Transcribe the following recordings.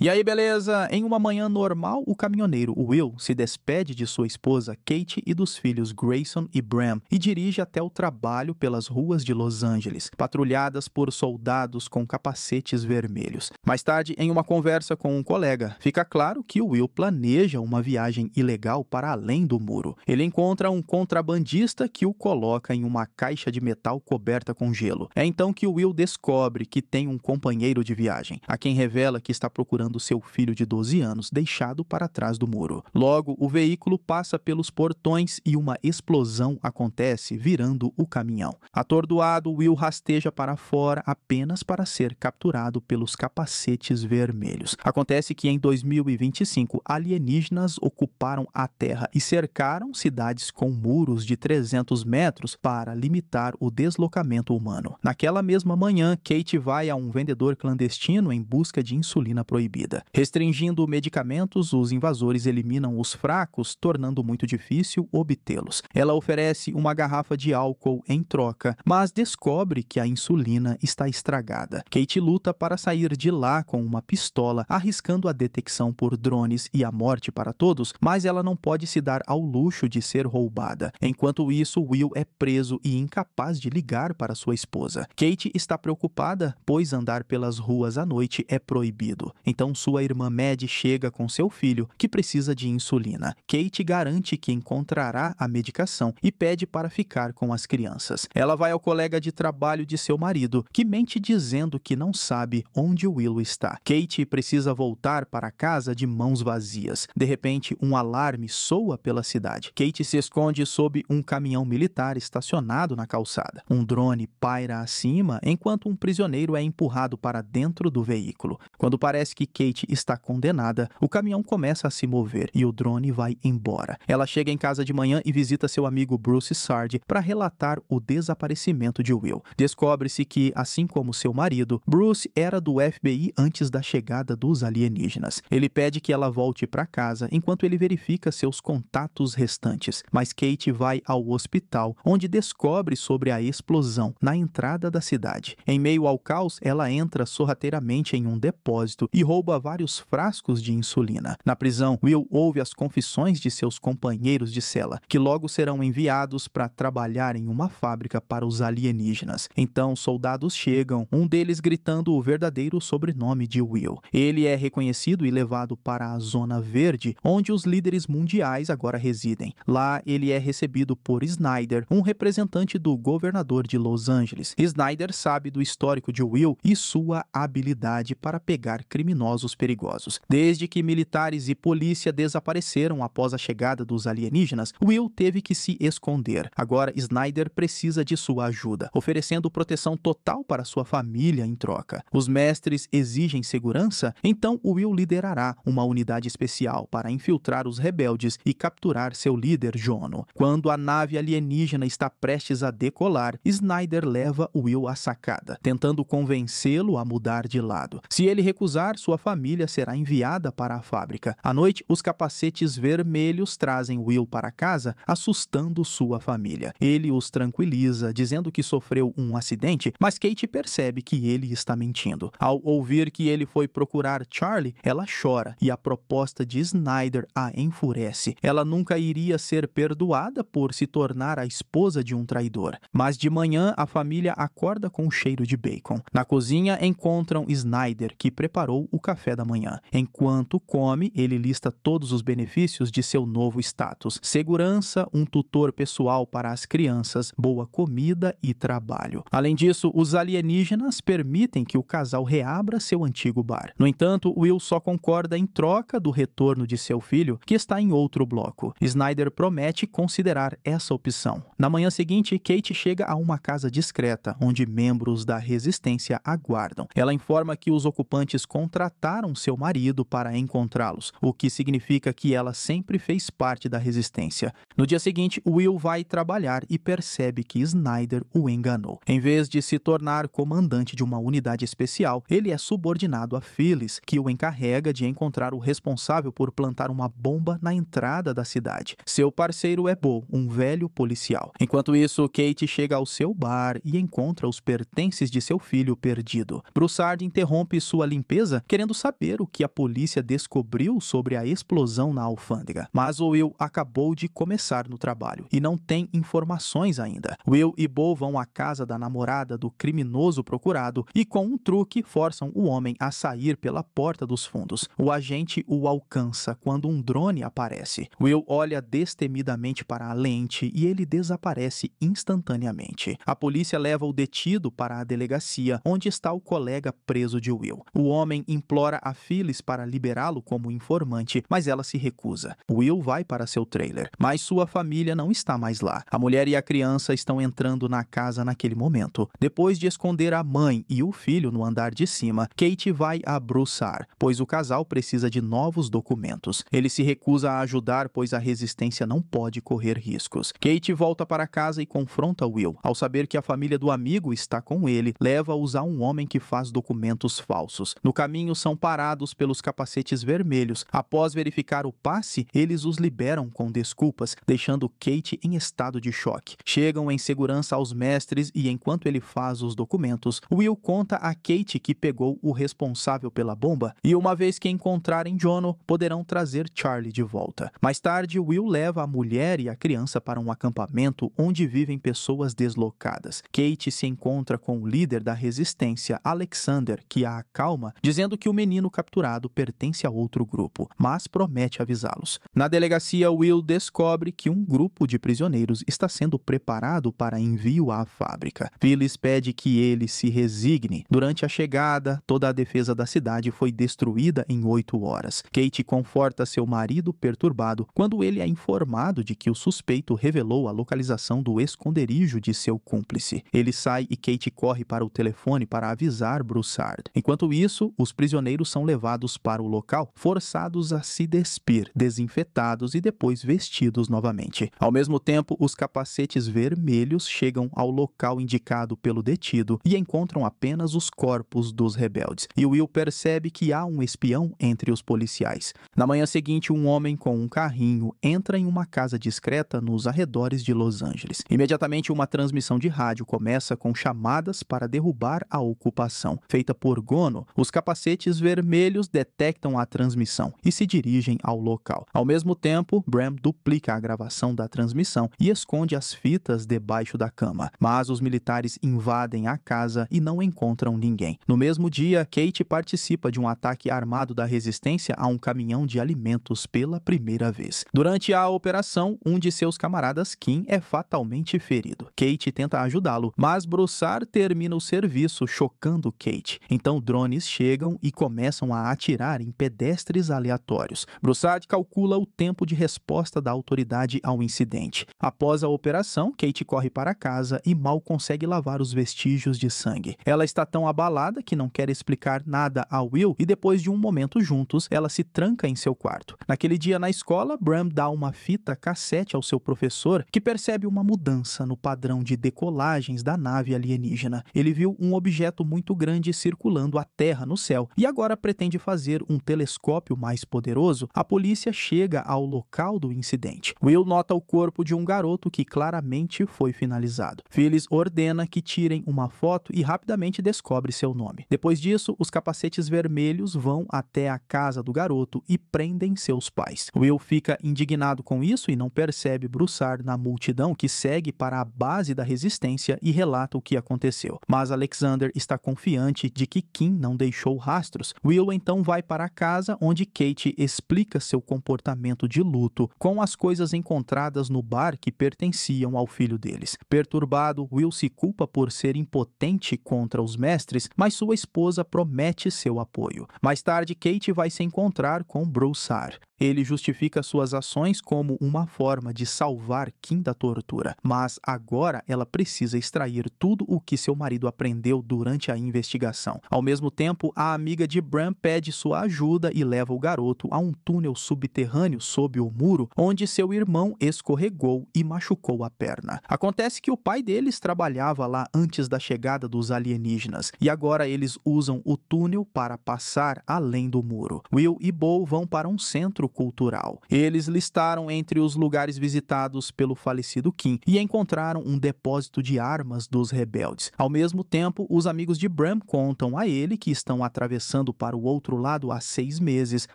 E aí, beleza? Em uma manhã normal, o caminhoneiro Will se despede de sua esposa Kate e dos filhos Grayson e Bram e dirige até o trabalho pelas ruas de Los Angeles, patrulhadas por soldados com capacetes vermelhos. Mais tarde, em uma conversa com um colega, fica claro que Will planeja uma viagem ilegal para além do muro. Ele encontra um contrabandista que o coloca em uma caixa de metal coberta com gelo. É então que Will descobre que tem um companheiro de viagem, a quem revela que está procurando seu filho de 12 anos, deixado para trás do muro. Logo, o veículo passa pelos portões e uma explosão acontece, virando o caminhão. Atordoado, Will rasteja para fora apenas para ser capturado pelos capacetes vermelhos. Acontece que em 2025, alienígenas ocuparam a Terra e cercaram cidades com muros de 300 metros para limitar o deslocamento humano. Naquela mesma manhã, Kate vai a um vendedor clandestino em busca de insulina proibida. Restringindo medicamentos, os invasores eliminam os fracos, tornando muito difícil obtê-los. Ela oferece uma garrafa de álcool em troca, mas descobre que a insulina está estragada. Kate luta para sair de lá com uma pistola, arriscando a detecção por drones e a morte para todos, mas ela não pode se dar ao luxo de ser roubada. Enquanto isso, Will é preso e incapaz de ligar para sua esposa. Kate está preocupada, pois andar pelas ruas à noite é proibido. Então sua irmã Maddie chega com seu filho, que precisa de insulina. Kate garante que encontrará a medicação e pede para ficar com as crianças. Ela vai ao colega de trabalho de seu marido, que mente dizendo que não sabe onde Will está. Kate precisa voltar para casa de mãos vazias. De repente, um alarme soa pela cidade. Kate se esconde sob um caminhão militar estacionado na calçada. Um drone paira acima, enquanto um prisioneiro é empurrado para dentro do veículo. Quando parece que Kate está condenada, o caminhão começa a se mover e o drone vai embora. Ela chega em casa de manhã e visita seu amigo Bruce Sard para relatar o desaparecimento de Will. Descobre-se que, assim como seu marido, Bruce era do FBI antes da chegada dos alienígenas. Ele pede que ela volte para casa enquanto ele verifica seus contatos restantes. Mas Kate vai ao hospital, onde descobre sobre a explosão na entrada da cidade. Em meio ao caos, ela entra sorrateiramente em um depósito e rouba vários frascos de insulina. Na prisão, Will ouve as confissões de seus companheiros de cela, que logo serão enviados para trabalhar em uma fábrica para os alienígenas. Então, soldados chegam, um deles gritando o verdadeiro sobrenome de Will. Ele é reconhecido e levado para a Zona Verde, onde os líderes mundiais agora residem. Lá, ele é recebido por Snyder, um representante do governador de Los Angeles. Snyder sabe do histórico de Will e sua habilidade para pegar criminosos perigosos. Desde que militares e polícia desapareceram após a chegada dos alienígenas, Will teve que se esconder. Agora, Snyder precisa de sua ajuda, oferecendo proteção total para sua família em troca. Os mestres exigem segurança, então Will liderará uma unidade especial para infiltrar os rebeldes e capturar seu líder, Jono. Quando a nave alienígena está prestes a decolar, Snyder leva Will à sacada, tentando convencê-lo a mudar de lado. Se ele recusar, sua família será enviada para a fábrica. À noite, os capacetes vermelhos trazem Will para casa, assustando sua família. Ele os tranquiliza, dizendo que sofreu um acidente, mas Kate percebe que ele está mentindo. Ao ouvir que ele foi procurar Charlie, ela chora e a proposta de Snyder a enfurece. Ela nunca iria ser perdoada por se tornar a esposa de um traidor. Mas de manhã, a família acorda com o cheiro de bacon. Na cozinha, encontram Snyder, que preparou o café da manhã. Enquanto come, ele lista todos os benefícios de seu novo status: segurança, um tutor pessoal para as crianças, boa comida e trabalho. Além disso, os alienígenas permitem que o casal reabra seu antigo bar. No entanto, Will só concorda em troca do retorno de seu filho, que está em outro bloco. Snyder promete considerar essa opção. Na manhã seguinte, Kate chega a uma casa discreta, onde membros da resistência aguardam. Ela informa que os ocupantes contrataram seu marido para encontrá-los, o que significa que ela sempre fez parte da resistência. No dia seguinte, Will vai trabalhar e percebe que Snyder o enganou. Em vez de se tornar comandante de uma unidade especial, ele é subordinado a Phyllis, que o encarrega de encontrar o responsável por plantar uma bomba na entrada da cidade. Seu parceiro é Bo, um velho policial. Enquanto isso, Kate chega ao seu bar e encontra os pertences de seu filho perdido. Broussard interrompe sua limpeza, querendo querendo saber o que a polícia descobriu sobre a explosão na alfândega. Mas o Will acabou de começar no trabalho e não tem informações ainda. Will e Bo vão à casa da namorada do criminoso procurado e, com um truque, forçam o homem a sair pela porta dos fundos. O agente o alcança quando um drone aparece. Will olha destemidamente para a lente e ele desaparece instantaneamente. A polícia leva o detido para a delegacia, onde está o colega preso de Will. O homem implora a Phyllis para liberá-lo como informante, mas ela se recusa. Will vai para seu trailer, mas sua família não está mais lá. A mulher e a criança estão entrando na casa naquele momento. Depois de esconder a mãe e o filho no andar de cima, Kate vai a Broussard, pois o casal precisa de novos documentos. Ele se recusa a ajudar, pois a resistência não pode correr riscos. Kate volta para casa e confronta Will. Ao saber que a família do amigo está com ele, leva-os a um homem que faz documentos falsos. No caminho, são parados pelos capacetes vermelhos. Após verificar o passe, eles os liberam com desculpas, deixando Kate em estado de choque. Chegam em segurança aos mestres e, enquanto ele faz os documentos, Will conta a Kate que pegou o responsável pela bomba e, uma vez que encontrarem Jono, poderão trazer Charlie de volta. Mais tarde, Will leva a mulher e a criança para um acampamento onde vivem pessoas deslocadas. Kate se encontra com o líder da resistência, Alexander, que a acalma, dizendo que o menino capturado pertence a outro grupo, mas promete avisá-los. Na delegacia, Will descobre que um grupo de prisioneiros está sendo preparado para envio à fábrica. Phyllis pede que ele se resigne. Durante a chegada, toda a defesa da cidade foi destruída em 8 horas. Kate conforta seu marido perturbado quando ele é informado de que o suspeito revelou a localização do esconderijo de seu cúmplice. Ele sai e Kate corre para o telefone para avisar Broussard. Enquanto isso, os prisioneiros são levados para o local, forçados a se despir, desinfetados e depois vestidos novamente. Ao mesmo tempo, os capacetes vermelhos chegam ao local indicado pelo detido e encontram apenas os corpos dos rebeldes. E Will percebe que há um espião entre os policiais. Na manhã seguinte, um homem com um carrinho entra em uma casa discreta nos arredores de Los Angeles. Imediatamente, uma transmissão de rádio começa com chamadas para derrubar a ocupação. Feita por Gono, os capacetes vermelhos detectam a transmissão e se dirigem ao local. Ao mesmo tempo, Bram duplica a gravação da transmissão e esconde as fitas debaixo da cama. Mas os militares invadem a casa e não encontram ninguém. No mesmo dia, Kate participa de um ataque armado da resistência a um caminhão de alimentos pela primeira vez. Durante a operação, um de seus camaradas, Kim, é fatalmente ferido. Kate tenta ajudá-lo, mas Broussard termina o serviço, chocando Kate. Então drones chegam e começam a atirar em pedestres aleatórios. Broussard calcula o tempo de resposta da autoridade ao incidente. Após a operação, Kate corre para casa e mal consegue lavar os vestígios de sangue. Ela está tão abalada que não quer explicar nada a Will e, depois de um momento juntos, ela se tranca em seu quarto. Naquele dia na escola, Bram dá uma fita cassete ao seu professor, que percebe uma mudança no padrão de decolagens da nave alienígena. Ele viu um objeto muito grande circulando a Terra no céu e agora pretende fazer um telescópio mais poderoso. A polícia chega ao local do incidente. Will nota o corpo de um garoto que claramente foi finalizado. Phyllis ordena que tirem uma foto e rapidamente descobre seu nome. Depois disso, os capacetes vermelhos vão até a casa do garoto e prendem seus pais. Will fica indignado com isso e não percebe Broussard na multidão que segue para a base da resistência e relata o que aconteceu. Mas Alexander está confiante de que Kim não deixou rastros. Will então vai para a casa, onde Kate explica seu comportamento de luto com as coisas encontradas no bar que pertenciam ao filho deles. Perturbado, Will se culpa por ser impotente contra os mestres, mas sua esposa promete seu apoio. Mais tarde, Kate vai se encontrar com Broussard. Ele justifica suas ações como uma forma de salvar Kim da tortura, mas agora ela precisa extrair tudo o que seu marido aprendeu durante a investigação. Ao mesmo tempo, a amiga de Bram pede sua ajuda e leva o garoto a um túnel subterrâneo sob o muro, onde seu irmão escorregou e machucou a perna. Acontece que o pai deles trabalhava lá antes da chegada dos alienígenas, e agora eles usam o túnel para passar além do muro. Will e Bo vão para um centro cultural. Eles listaram entre os lugares visitados pelo falecido Kim e encontraram um depósito de armas dos rebeldes. Ao mesmo tempo, os amigos de Bram contam a ele que estão atravessando para o outro lado há 6 meses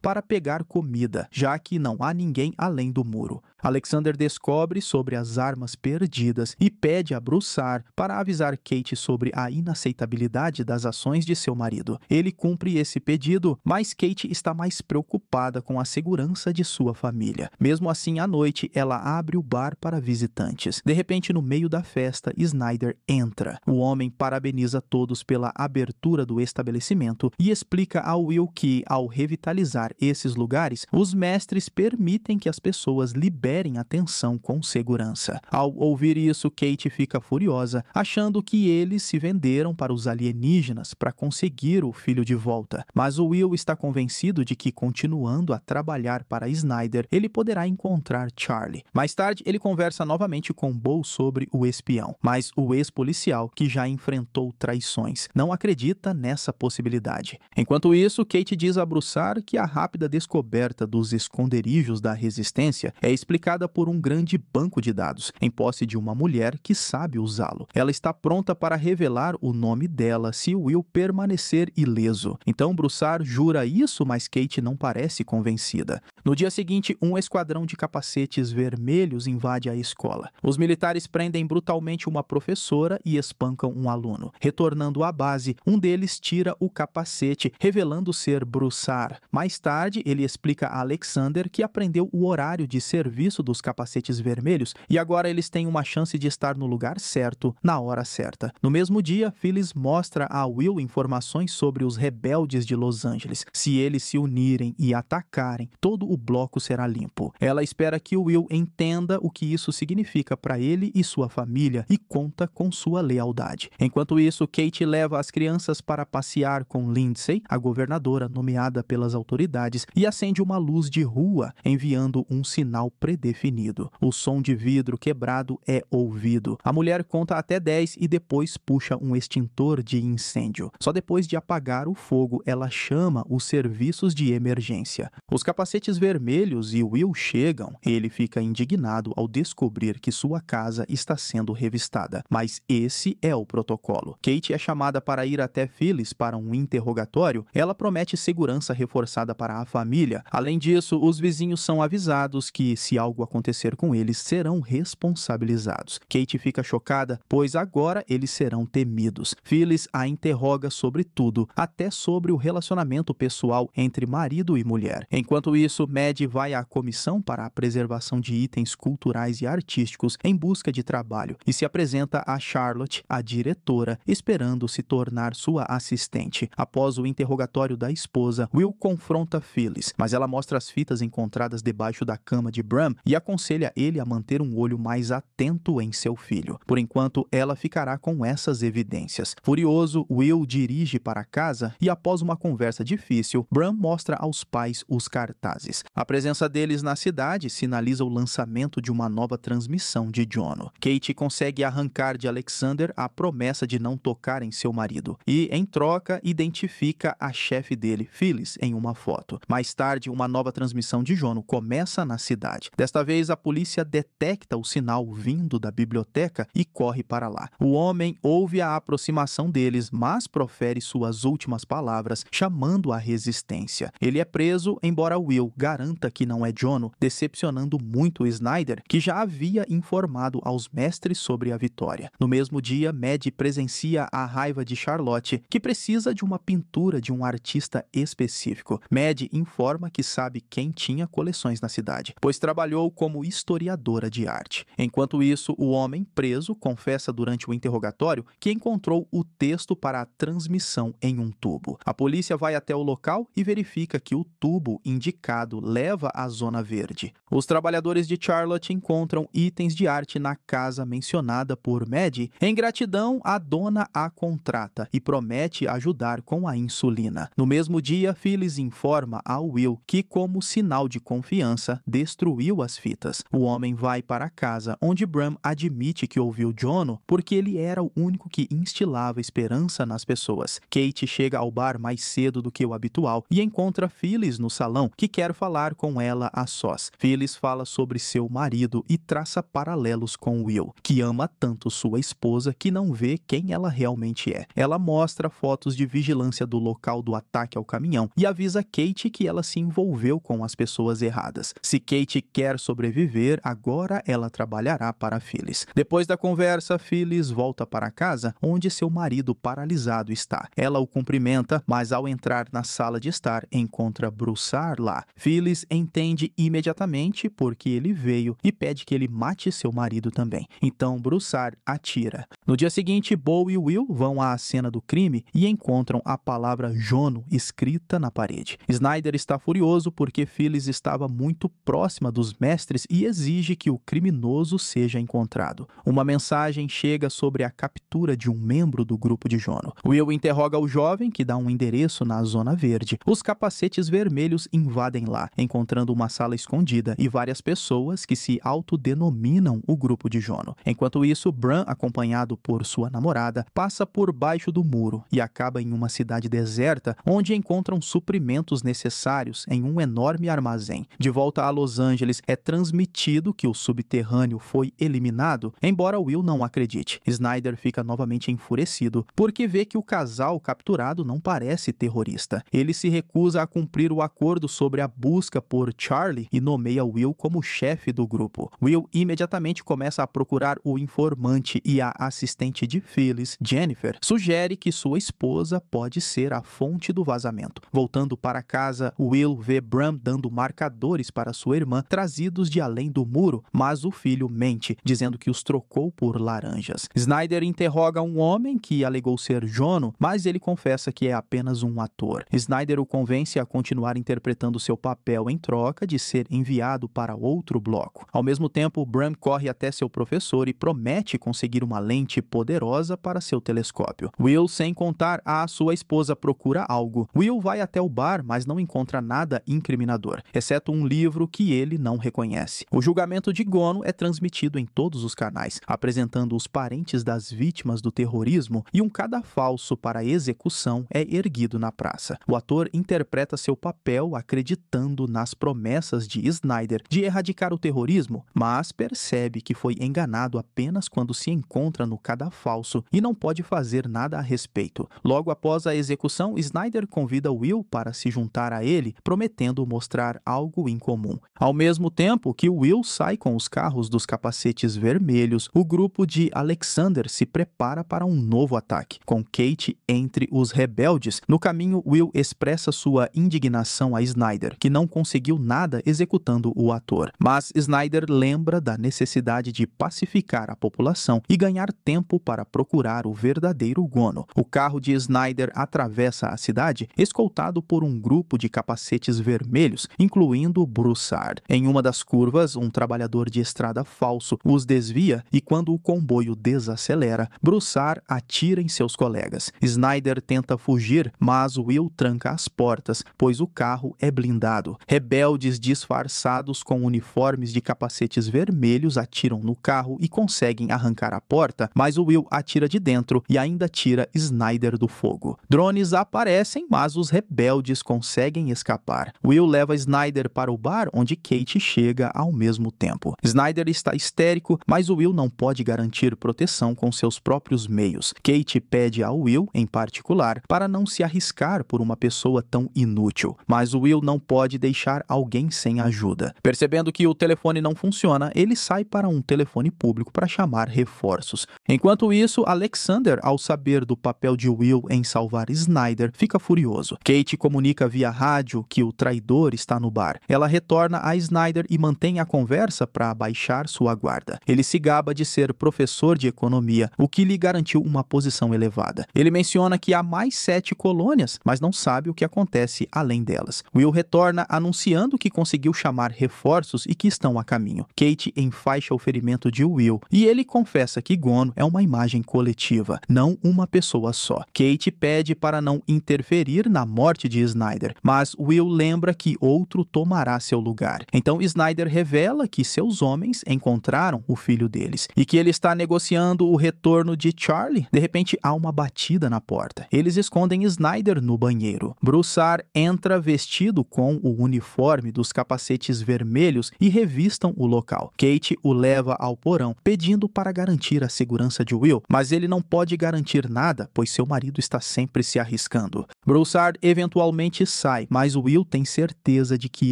para pegar comida, já que não há ninguém além do muro. Alexander descobre sobre as armas perdidas e pede a Broussard para avisar Kate sobre a inaceitabilidade das ações de seu marido. Ele cumpre esse pedido, mas Kate está mais preocupada com a segurança de sua família. Mesmo assim, à noite, ela abre o bar para visitantes. De repente, no meio da festa, Snyder entra. O homem parabeniza todos pela abertura do estabelecimento e explica a Will que, ao revitalizar esses lugares, os mestres permitem que as pessoas liberem a tensão com segurança. Ao ouvir isso, Kate fica furiosa, achando que eles se venderam para os alienígenas para conseguir o filho de volta. Mas o Will está convencido de que, continuando a trabalhar para Snyder, ele poderá encontrar Charlie. Mais tarde, ele conversa novamente com Bo sobre o espião, mas o ex-policial, que já enfrentou traições, não acredita nessa possibilidade. Enquanto isso, Kate diz a Broussard que a rápida descoberta dos esconderijos da resistência é explicada por um grande banco de dados, em posse de uma mulher que sabe usá-lo. Ela está pronta para revelar o nome dela se Will permanecer ileso. Então Broussard jura isso, mas Kate não parece convencida. No dia seguinte, um esquadrão de capacetes vermelhos invade a escola. Os militares prendem brutalmente uma professora e espancam um aluno. Retornando à base, um deles tira o capacete, revelando ser Broussard. Mais tarde, ele explica a Alexander que aprendeu o horário de serviço dos capacetes vermelhos e agora eles têm uma chance de estar no lugar certo, na hora certa. No mesmo dia, Phyllis mostra a Will informações sobre os rebeldes de Los Angeles. Se eles se unirem e atacarem, todo o bloco será limpo. Ela espera que Will entenda o que isso significa para ele e sua família e conta com sua lealdade. Enquanto isso, Kate leva as crianças para passear com Lindsay, a governadora nomeada pelas autoridades, e acende uma luz de rua, enviando um sinal predefinido. O som de vidro quebrado é ouvido. A mulher conta até 10 e depois puxa um extintor de incêndio. Só depois de apagar o fogo, ela chama os serviços de emergência. Os capacetes vermelhos e Will chegam. Ele fica indignado ao descobrir que sua casa está sendo revistada. Mas esse é o protocolo. Kate é chamada para ir até Phyllis para um interrogatório. Ela promete segurança reforçada para a família. Além disso, os vizinhos são avisados que, se algo acontecer com eles, serão responsabilizados. Kate fica chocada, pois agora eles serão temidos. Phyllis a interroga sobre tudo, até sobre o relacionamento pessoal entre marido e mulher. Enquanto isso, Mad vai à comissão para a preservação de itens culturais e artísticos em busca de trabalho e se apresenta a Charlotte, a diretora, esperando se tornar sua assistente. Após o interrogatório da esposa, Will confronta Phyllis, mas ela mostra as fitas encontradas debaixo da cama de Bram e aconselha ele a manter um olho mais atento em seu filho. Por enquanto, ela ficará com essas evidências. Furioso, Will dirige para casa e, após uma conversa difícil, Bram mostra aos pais os cartazes. A presença deles na cidade sinaliza o lançamento de uma nova transmissão de Jono. Kate consegue arrancar de Alexander a promessa de não tocar em seu marido e, em troca, identifica a chefe dele, Phyllis, em uma foto. Mais tarde, uma nova transmissão de Jono começa na cidade. Desta vez, a polícia detecta o sinal vindo da biblioteca e corre para lá. O homem ouve a aproximação deles, mas profere suas últimas palavras, chamando a resistência. Ele é preso, embora Will garanta que não é Jono, decepcionando muito Snyder, que já havia informado aos mestres sobre a vitória. No mesmo dia, Mad presencia a raiva de Charlotte, que precisa de uma pintura de um artista específico. Mad informa que sabe quem tinha coleções na cidade, pois trabalhou como historiadora de arte. Enquanto isso, o homem preso confessa durante o interrogatório que encontrou o texto para a transmissão em um tubo. A polícia vai até o local e verifica que o tubo indicado leva à Zona Verde. Os trabalhadores de Charlotte encontram itens de arte na casa mencionada por Mad. Em gratidão, a dona a contrata e promete ajudar com a insulina. No mesmo dia, Phyllis informa a Will que, como sinal de confiança, destruiu as fitas. O homem vai para casa, onde Bram admite que ouviu Jono porque ele era o único que instilava esperança nas pessoas. Kate chega ao bar mais cedo do que o habitual e encontra Phyllis no salão, que quer falar falar com ela a sós. Phyllis fala sobre seu marido e traça paralelos com Will, que ama tanto sua esposa que não vê quem ela realmente é. Ela mostra fotos de vigilância do local do ataque ao caminhão e avisa Kate que ela se envolveu com as pessoas erradas. Se Kate quer sobreviver, agora ela trabalhará para Phyllis. Depois da conversa, Phyllis volta para casa, onde seu marido paralisado está. Ela o cumprimenta, mas ao entrar na sala de estar, encontra Broussard lá. Phyllis entende imediatamente porque ele veio e pede que ele mate seu marido também. Então Broussard atira. No dia seguinte, Bo e Will vão à cena do crime e encontram a palavra Jono escrita na parede. Snyder está furioso porque Phyllis estava muito próxima dos mestres e exige que o criminoso seja encontrado. Uma mensagem chega sobre a captura de um membro do grupo de Jono. Will interroga o jovem, que dá um endereço na Zona Verde. Os capacetes vermelhos invadem lá, encontrando uma sala escondida e várias pessoas que se autodenominam o grupo de Jono. Enquanto isso, Bran, acompanhado por sua namorada, passa por baixo do muro e acaba em uma cidade deserta, onde encontram suprimentos necessários em um enorme armazém. De volta a Los Angeles, é transmitido que o subterrâneo foi eliminado, embora Will não acredite. Snyder fica novamente enfurecido, porque vê que o casal capturado não parece terrorista. Ele se recusa a cumprir o acordo sobre a busca por Charlie e nomeia Will como chefe do grupo. Will imediatamente começa a procurar o informante e a assistente de Phyllis, Jennifer, sugere que sua esposa pode ser a fonte do vazamento. Voltando para casa, Will vê Bran dando marcadores para sua irmã, trazidos de além do muro, mas o filho mente, dizendo que os trocou por laranjas. Snyder interroga um homem que alegou ser Jono, mas ele confessa que é apenas um ator. Snyder o convence a continuar interpretando seu papel em troca de ser enviado para outro bloco. Ao mesmo tempo, Bran corre até seu professor e promete conseguir uma lente poderosa para seu telescópio. Will, sem contar a sua esposa, procura algo. Will vai até o bar, mas não encontra nada incriminador, exceto um livro que ele não reconhece. O julgamento de Gono é transmitido em todos os canais, apresentando os parentes das vítimas do terrorismo, e um cadafalso para execução é erguido na praça. O ator interpreta seu papel acreditando nas promessas de Snyder de erradicar o terrorismo, mas percebe que foi enganado apenas quando se encontra no cadafalso e não pode fazer nada a respeito. Logo após a execução, Snyder convida Will para se juntar a ele, prometendo mostrar algo em comum. Ao mesmo tempo que Will sai com os carros dos capacetes vermelhos, o grupo de Alexander se prepara para um novo ataque, com Kate entre os rebeldes. No caminho, Will expressa sua indignação a Snyder, que não conseguiu nada executando o ator. Mas Snyder lembra da necessidade de pacificar a população e ganhar tempo para procurar o verdadeiro Gono. O carro de Snyder atravessa a cidade, escoltado por um grupo de capacetes vermelhos, incluindo Broussard. Em uma das curvas, um trabalhador de estrada falso os desvia e quando o comboio desacelera, Broussard atira em seus colegas. Snyder tenta fugir, mas Will tranca as portas, pois o carro é blindado. Rebeldes disfarçados com uniformes de capacetes vermelhos atiram no carro e conseguem arrancar a porta, mas Will atira de dentro e ainda tira Snyder do fogo. Drones aparecem, mas os rebeldes conseguem escapar. Will leva Snyder para o bar, onde Kate chega ao mesmo tempo. Snyder está histérico, mas Will não pode garantir proteção com seus próprios meios. Kate pede a Will, em particular, para não se arriscar por uma pessoa tão inútil, mas Will não pode deixar alguém sem ajuda. Percebendo que o telefone não funciona, ele sai para um telefone público para chamar reforços. Enquanto isso, Alexander, ao saber do papel de Will em salvar Snyder, fica furioso. Kate comunica via rádio que o traidor está no bar. Ela retorna a Snyder e mantém a conversa para baixar sua guarda. Ele se gaba de ser professor de economia, o que lhe garantiu uma posição elevada. Ele menciona que há mais 7 colônias, mas não sabe o que acontece além delas. Will retorna anunciando que conseguiu chamar reforços e que estão a caminho. Kate enfaixa o ferimento de Will e ele confessa que Gono é uma imagem coletiva, não uma pessoa só. Kate pede para não interferir na morte de Snyder, mas Will lembra que outro tomará seu lugar. Então Snyder revela que seus homens encontraram o filho deles e que ele está negociando o retorno de Charlie. De repente há uma batida na porta. Eles escondem Snyder no banheiro. Broussard entra vestido com o o uniforme dos capacetes vermelhos e revistam o local. Kate o leva ao porão, pedindo para garantir a segurança de Will, mas ele não pode garantir nada, pois seu marido está sempre se arriscando. Broussard eventualmente sai, mas Will tem certeza de que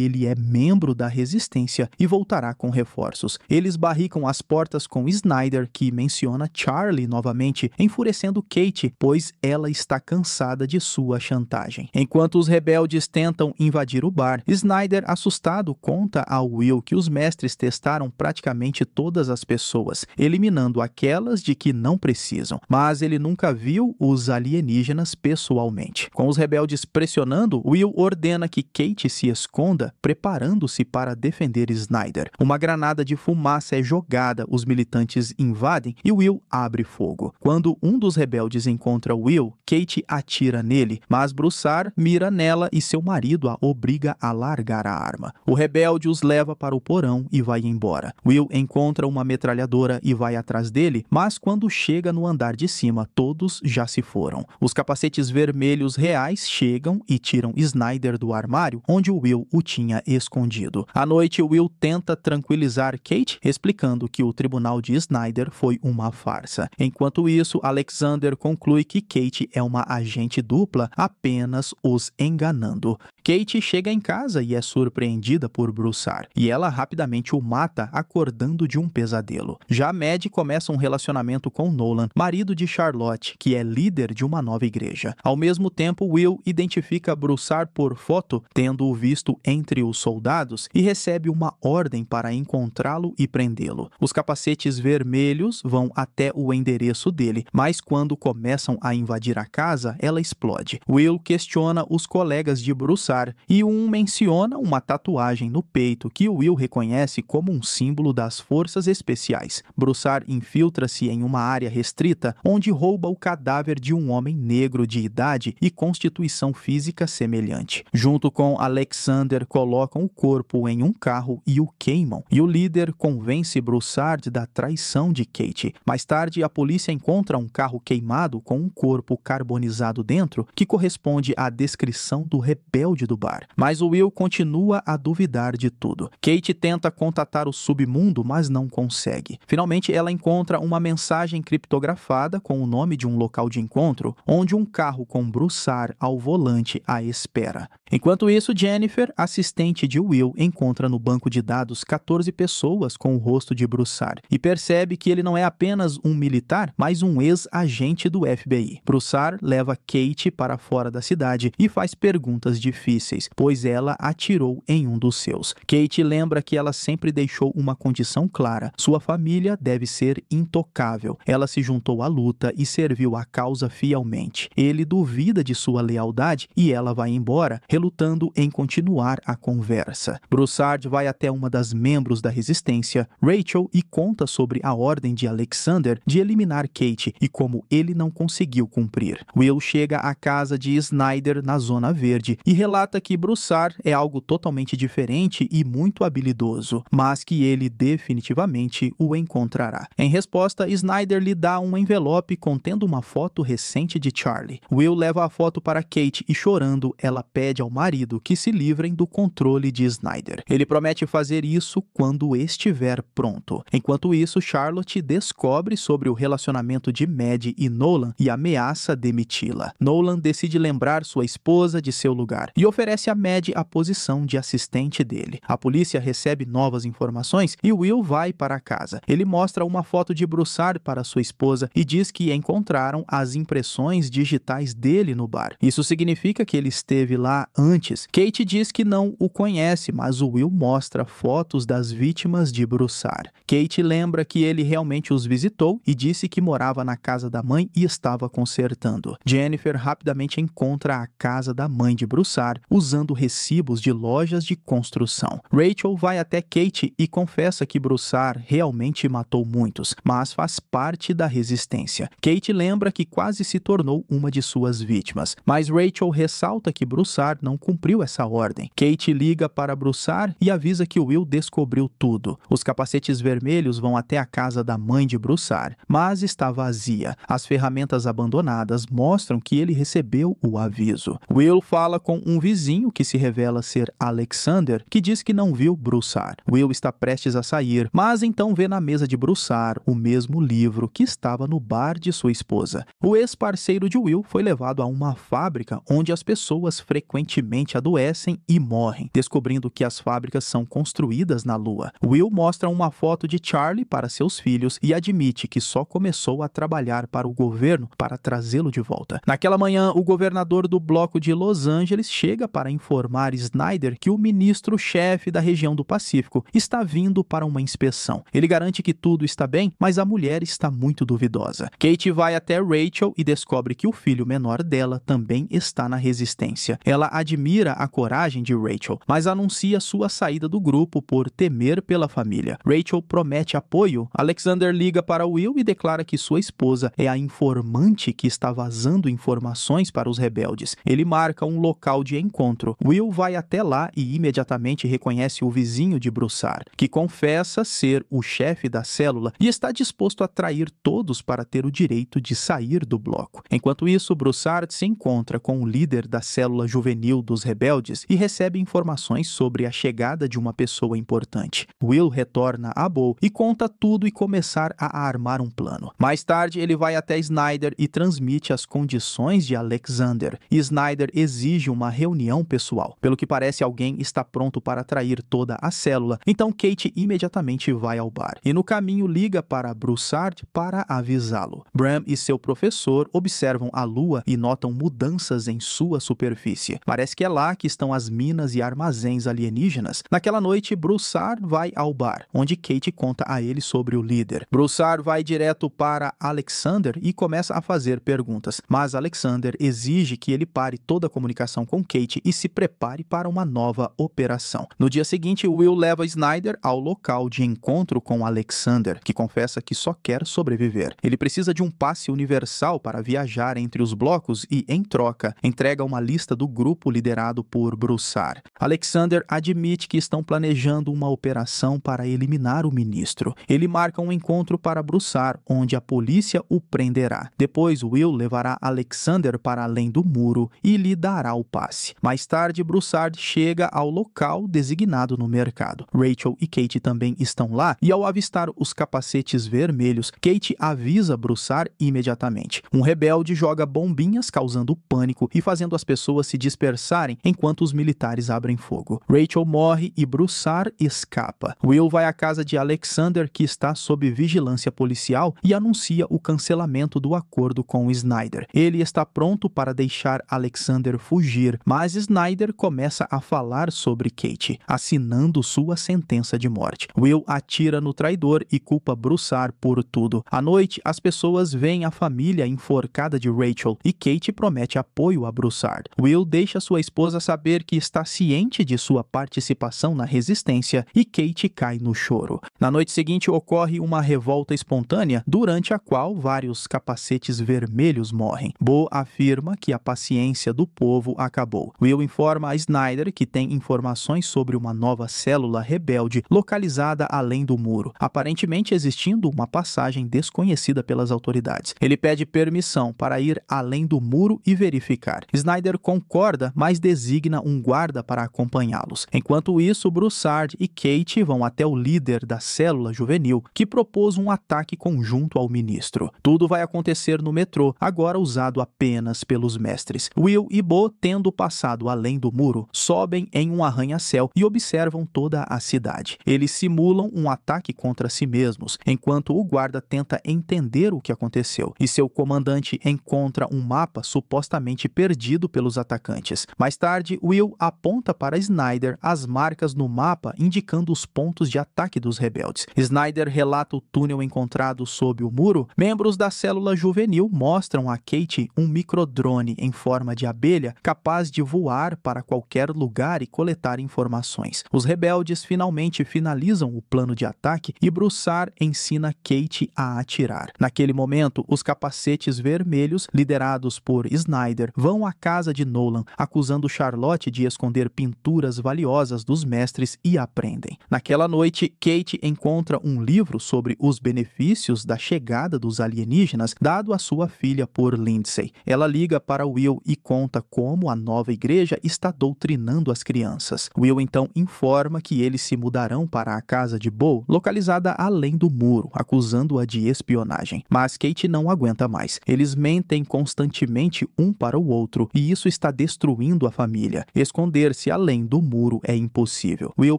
ele é membro da resistência e voltará com reforços. Eles barricam as portas com Snyder, que menciona Charlie novamente, enfurecendo Kate, pois ela está cansada de sua chantagem. Enquanto os rebeldes tentam invadir o bar, Snyder, assustado, conta a Will que os mestres testaram praticamente todas as pessoas, eliminando aquelas de que não precisam, mas ele nunca viu os alienígenas pessoalmente. Com os rebeldes pressionando, Will ordena que Kate se esconda, preparando-se para defender Snyder. Uma granada de fumaça é jogada, os militantes invadem e Will abre fogo. Quando um dos rebeldes encontra Will, Kate atira nele, mas Broussard mira nela e seu marido a obriga a largar a arma. O rebelde os leva para o porão e vai embora. Will encontra uma metralhadora e vai atrás dele, mas quando chega no andar de cima, todos já se foram. Os capacetes vermelhos reais chegam e tiram Snyder do armário, onde Will o tinha escondido. À noite, Will tenta tranquilizar Kate, explicando que o tribunal de Snyder foi uma farsa. Enquanto isso, Alexander conclui que Kate é uma agente dupla, apenas os enganando. Kate chega em casa e é surpreendida por Broussard, e ela rapidamente o mata, acordando de um pesadelo. Já Maddie começa um relacionamento com Nolan, marido de Charlotte, que é líder de uma nova igreja. Ao mesmo tempo, Will identifica Broussard por foto, tendo-o visto entre os soldados, e recebe uma ordem para encontrá-lo e prendê-lo. Os capacetes vermelhos vão até o endereço dele, mas quando começam a invadir a casa, ela explode. Will questiona os colegas de Broussard e um menciona uma tatuagem no peito que Will reconhece como um símbolo das forças especiais. Broussard infiltra-se em uma área restrita, onde rouba o cadáver de um homem negro de idade e constituição física semelhante. Junto com Alexander, colocam o corpo em um carro e o queimam, e o líder convence Broussard da traição de Kate. Mais tarde, a polícia encontra um carro queimado com um corpo carbonizado dentro, que corresponde à descrição do rebelde do bar. Mas o Will continua a duvidar de tudo. Kate tenta contatar o submundo, mas não consegue. Finalmente, ela encontra uma mensagem criptografada com o nome de um local de encontro, onde um carro com Broussard ao volante a espera. Enquanto isso, Jennifer, assistente de Will, encontra no banco de dados 14 pessoas com o rosto de Broussard e percebe que ele não é apenas um militar, mas um ex-agente do FBI. Broussard leva Kate para fora da cidade e faz perguntas difíceis, pois ela atirou em um dos seus. Kate lembra que ela sempre deixou uma condição clara: sua família deve ser intocável. Ela se juntou à luta e serviu a causa fielmente. Ele duvida de sua lealdade e ela vai embora, relutando em continuar a conversa. Broussard vai até uma das membros da resistência, Rachel, e conta sobre a ordem de Alexander de eliminar Kate e como ele não conseguiu cumprir. Will chega à casa de Snyder na Zona Verde e relata que Broussard é algo totalmente diferente e muito habilidoso, mas que ele definitivamente o encontrará. Em resposta, Snyder lhe dá um envelope contendo uma foto recente de Charlie. Will leva a foto para Kate e, chorando, ela pede ao marido que se livrem do controle de Snyder. Ele promete fazer isso quando estiver pronto. Enquanto isso, Charlotte descobre sobre o relacionamento de Maddie e Nolan e ameaça demiti-la. Nolan decide lembrar sua esposa de seu lugar e oferece a Maddie a posição de assistente dele. A polícia recebe novas informações e Will vai para casa. Ele mostra uma foto de Broussard para sua esposa e diz que encontraram as impressões digitais dele no bar. Isso significa que ele esteve lá antes. Kate diz que não o conhece, mas o Will mostra fotos das vítimas de Broussard. Kate lembra que ele realmente os visitou e disse que morava na casa da mãe e estava consertando. Jennifer rapidamente encontra a casa da mãe de Broussard usando recibos de lojas de construção. Rachel vai até Kate e confessa que Broussard realmente matou muitos, mas faz parte da resistência. Kate lembra que quase se tornou uma de suas vítimas, mas Rachel ressalta que Broussard não cumpriu essa ordem. Kate liga para Broussard e avisa que Will descobriu tudo. Os capacetes vermelhos vão até a casa da mãe de Broussard, mas está vazia. As ferramentas abandonadas mostram que ele recebeu o aviso. Will fala com um vizinho, que se revela ser Alexander, que diz que não viu Broussard. Will está prestes a sair, mas então vê na mesa de Broussard o mesmo livro que estava no bar de sua esposa. O ex-parceiro de Will foi levado a uma fábrica onde as pessoas frequentemente adoecem e morrem, descobrindo que as fábricas são construídas na Lua. Will mostra uma foto de Charlie para seus filhos e admite que só começou a trabalhar para o governo para trazê-lo de volta. Naquela manhã, o governador do bloco de Los Angeles chega para informar Snyder que o ministro-chefe da região do Pacífico está vindo para uma inspeção. Ele garante que tudo está bem, mas a mulher está muito duvidosa. Kate vai até Rachel e descobre que o filho menor dela também está na resistência. Ela admira a coragem de Rachel, mas anuncia sua saída do grupo por temer pela família. Rachel promete apoio. Alexander liga para Will e declara que sua esposa é a informante que está vazando informações para os rebeldes. Ele marca um local de encontro. Will vai até lá e imediatamente reconhece o vizinho de Broussard, que confessa ser o chefe da célula e está disposto a trair todos para ter o direito de sair do bloco. Enquanto isso, Broussard se encontra com o líder da célula juvenil dos rebeldes e recebe informações sobre a chegada de uma pessoa importante. Will retorna a Bo e conta tudo e começar a armar um plano. Mais tarde, ele vai até Snyder e transmite as condições de Alexander. Snyder exige uma reunião pessoal. Pelo que parece, alguém está pronto para trair toda a célula, então Kate imediatamente vai ao bar. E no caminho liga para Broussard para avisá-lo. Bram e seu professor observam a Lua e notam mudanças em sua superfície. Parece que é lá que estão as minas e armazéns alienígenas. Naquela noite, Broussard vai ao bar, onde Kate conta a ele sobre o líder. Broussard vai direto para Alexander e começa a fazer perguntas, mas Alexander exige que ele pare toda a comunicação com Kate e se prepare para uma nova operação. No dia seguinte, Will leva Snyder ao local de encontro com Alexander, que confessa que só quer sobreviver. Ele precisa de um passe universal para viajar entre os blocos e, em troca, entrega uma lista do grupo liderado por Broussard. Alexander admite que estão planejando uma operação para eliminar o ministro. Ele marca um encontro para Broussard, onde a polícia o prenderá. Depois, Will levará Alexander para além do muro e lhe dará o passe. Mais tarde, Broussard chega ao local designado no mercado. Rachel e Kate também estão lá e, ao avistar os capacetes vermelhos, Kate avisa Broussard imediatamente. Um rebelde joga bombinhas, causando pânico e fazendo as pessoas se dispersarem enquanto os militares abrem fogo. Rachel morre e Broussard escapa. Will vai à casa de Alexander, que está sob vigilância policial, e anuncia o cancelamento do acordo com Snyder. Ele está pronto para deixar Alexander fugir, mas Snyder começa a falar sobre Kate, assinando sua sentença de morte. Will atira no traidor e culpa Broussard por tudo. À noite, as pessoas veem a família enforcada de Rachel e Kate promete apoio a Broussard. Will deixa sua esposa saber que está ciente de sua participação na resistência e Kate cai no choro. Na noite seguinte, ocorre uma revolta espontânea, durante a qual vários capacetes vermelhos morrem. Bo afirma que a paciência do povo acabou. Will informa a Snyder que tem informações sobre uma nova célula rebelde localizada além do muro, aparentemente existindo uma passagem desconhecida pelas autoridades. Ele pede permissão para ir além do muro e verificar. Snyder concorda, mas designa um guarda para acompanhá-los. Enquanto isso, Broussard e Kate vão até o líder da célula juvenil, que propôs um ataque conjunto ao ministro. Tudo vai acontecer no metrô, agora usado apenas pelos mestres. Will e Bo, tendo passado além do muro, sobem em um arranha-céu e observam toda a cidade. Eles simulam um ataque contra si mesmos, enquanto o guarda tenta entender o que aconteceu, e seu comandante encontra um mapa supostamente perdido pelos atacantes. Mais tarde, Will aponta para Snyder as marcas no mapa indicando os pontos de ataque dos rebeldes. Snyder relata o túnel encontrado sob o muro. Membros da célula juvenil mostram a Kate um microdrone em forma de abelha capaz de voar para qualquer lugar e coletar informações. Os rebeldes finalmente finalizam o plano de ataque e Broussard ensina Kate a atirar. Naquele momento, os capacetes vermelhos, liderados por Snyder, vão à casa de Nolan, acusando Charlotte de esconder pinturas valiosas dos mestres e a prendem. Naquela noite, Kate encontra um livro sobre os benefícios da chegada dos alienígenas dado à sua filha por Lindsay. Ela liga para Will e conta como a nova igreja está doutrinando as crianças. Will então informa que eles se mudarão para a casa de Bo, localizada além do muro, acusando-a de espionagem. Mas Kate não aguenta mais. Eles mentem constantemente um para o outro e isso está destruindo a família. Esconder-se além do muro é impossível. Will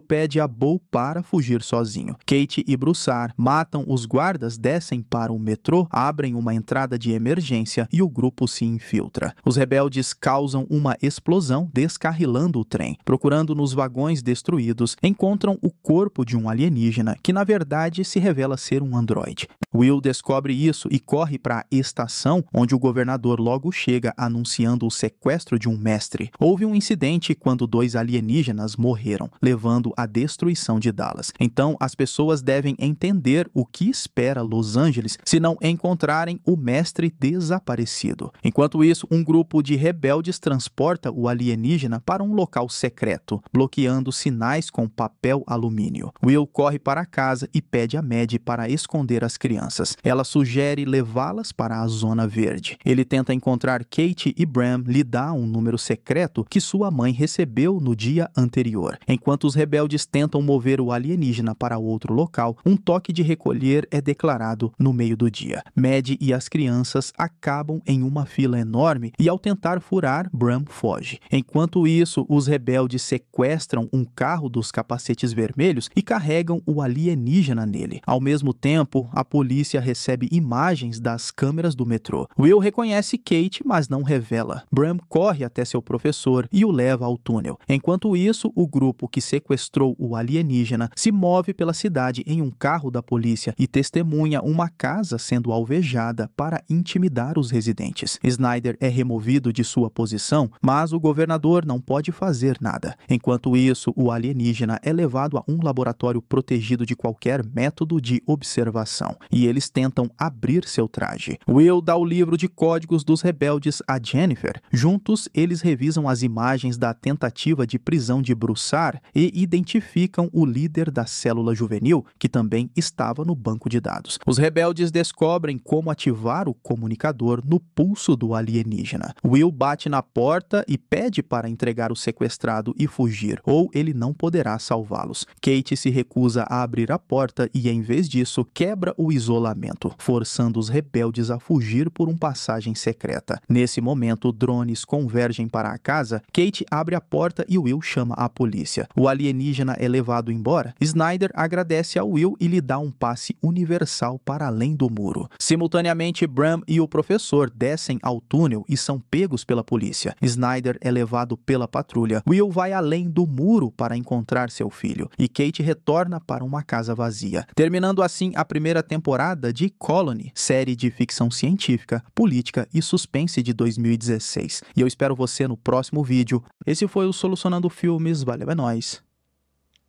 pede a Bo para fugir sozinho. Kate e Broussard matam os guardas, descem para o metrô, abrem uma entrada de emergência e o grupo se infiltra. Os rebeldes causam uma explosão, descarrilando o trem. Procurando nos vagões destruídos, encontram o corpo de um alienígena, que na verdade se revela ser um androide. Will descobre isso e corre para a estação, onde o governador logo chega anunciando o sequestro de um mestre. Houve um incidente quando 2 alienígenas morreram, levando à destruição de Dallas. Então, as pessoas devem entender o que espera Los Angeles se não encontrarem o mestre desaparecido. Enquanto isso, um grupo de rebeldes transporta o alienígena para um local secreto, bloqueando sinais com papel alumínio. Will corre para casa e pede a Maddie para esconder as crianças. Ela sugere levá-las para a Zona Verde. Ele tenta encontrar Kate e Bram lhe dá um número secreto que sua mãe recebeu no dia anterior. Enquanto os rebeldes tentam mover o alienígena para outro local, um toque de recolher é declarado no meio do dia. Maddie e as crianças acabam em uma fila enorme e ao tentar furar, Bram foge. Enquanto isso, os rebeldes sequestram um carro dos capacetes vermelhos e carregam o alienígena nele. Ao mesmo tempo, a polícia recebe imagens das câmeras do metrô. Will reconhece Kate, mas não revela. Bram corre até seu professor e o leva ao túnel. Enquanto isso, o grupo que sequestrou o alienígena se move pela cidade em um carro da polícia e testemunha uma casa sendo alvejada para intimidar os residentes. Snyder é removido de sua posição, mas o governador não pode fazer nada. Enquanto isso, o alienígena é levado a um laboratório protegido de qualquer método de observação, e eles tentam abrir seu traje. Will dá o livro de códigos dos rebeldes a Jennifer. Juntos, eles revisam as imagens da tentativa de prisão de Broussard e identificam o líder da célula juvenil, que também estava no banco de dados. Os rebeldes descobrem como ativar o comunicador no pulso do alienígena. Will bate na porta e pede para entregar o sequestrado e fugir, ou ele não poderá salvá-los. Kate se recusa a abrir a porta e, em vez disso, quebra o isolamento, forçando os rebeldes a fugir por uma passagem secreta. Nesse momento, drones convergem para a casa, Kate abre a porta e Will chama a polícia. O alienígena é levado embora. Snyder agradece a Will e lhe dá um passe universal para além do muro. Simultaneamente, Bram e o professor descem ao túnel e são pegos pela polícia. Snyder é levado pela patrulha. Will vai além do muro para encontrar seu filho e Kate retorna para uma casa vazia. Terminando assim a primeira temporada de Colony, série de ficção científica, política e suspense de 2016. E eu espero você no próximo vídeo. Esse foi o Solucionando Filmes. Valeu, é nóis.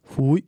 Fui.